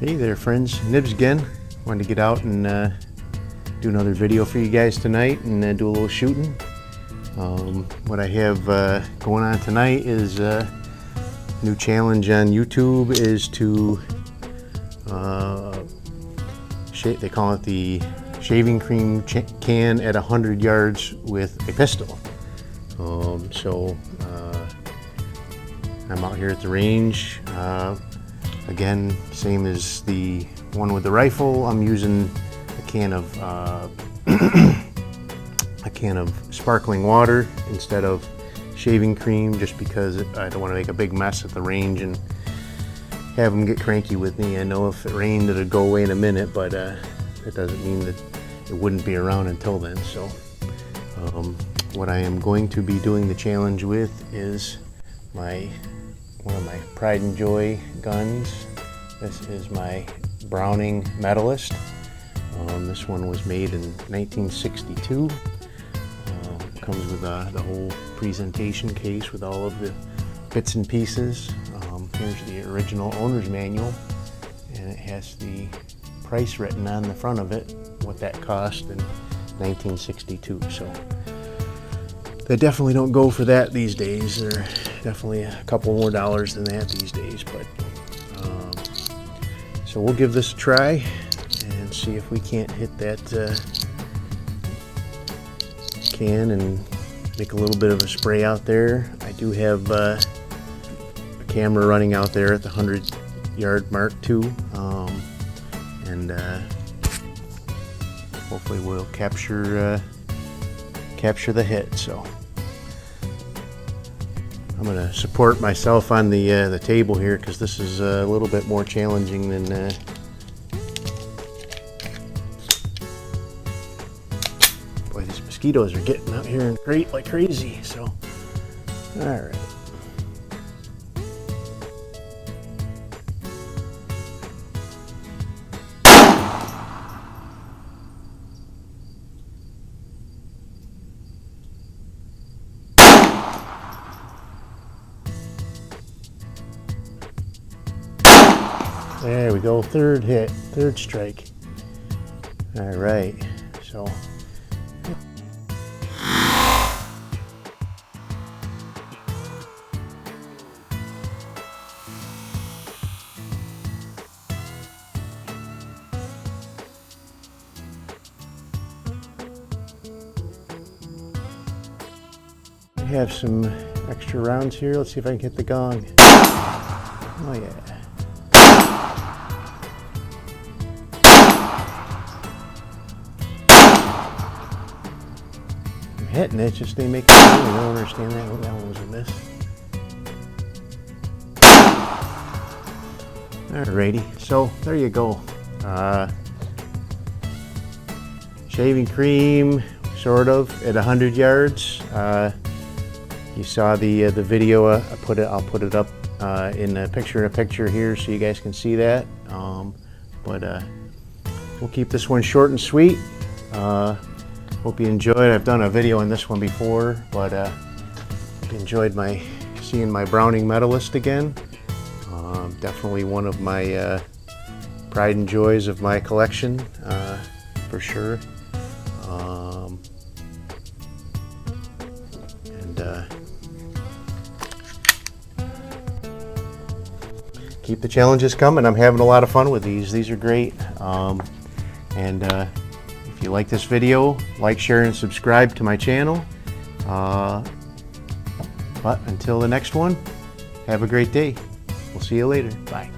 Hey there friends, Nibs again. Wanted to get out and do another video for you guys tonight and do a little shooting. What I have going on tonight is a new challenge on YouTube is to they call it the shaving cream can at 100 yards with a pistol. I'm out here at the range. Again, same as the one with the rifle. I'm using a can of sparkling water instead of shaving cream, just because I don't want to make a big mess at the range and have them get cranky with me. I know if it rained it'd go away in a minute, but that doesn't mean that it wouldn't be around until then. So what I am going to be doing the challenge with is one of my pride and joy guns. This is my Browning Medalist. This one was made in 1962. Comes with the whole presentation case with all of the bits and pieces. Here's the original owner's manual, and it has the price written on the front of it, what that cost in 1962. So they definitely don't go for that these days. They're definitely a couple more dollars than that these days. But so we'll give this a try and see if we can't hit that can and make a little bit of a spray out there. I do have a camera running out there at the 100-yard mark too, and hopefully we'll capture the hit. So I'm going to support myself on the table here, because this is a little bit more challenging than boy, these mosquitoes are getting out here and great like crazy. So all right. There we go, third hit, third strike. All right, so I have some extra rounds here. Let's see if I can hit the gong. Oh yeah. Hitting it, just they make it. I don't understand that. That one was a miss. Alrighty, so there you go. Shaving cream, sort of, at 100 yards. You saw the video. I'll put it up in a picture here, so you guys can see that. But we'll keep this one short and sweet. Hope you enjoyed. I've done a video on this one before, but enjoyed seeing my Browning Medalist again. Definitely one of my pride and joys of my collection, for sure. Keep the challenges coming. I'm having a lot of fun with these. These are great. If you like this video, like, share, and subscribe to my channel. But until the next one, have a great day. We'll see you later. Bye.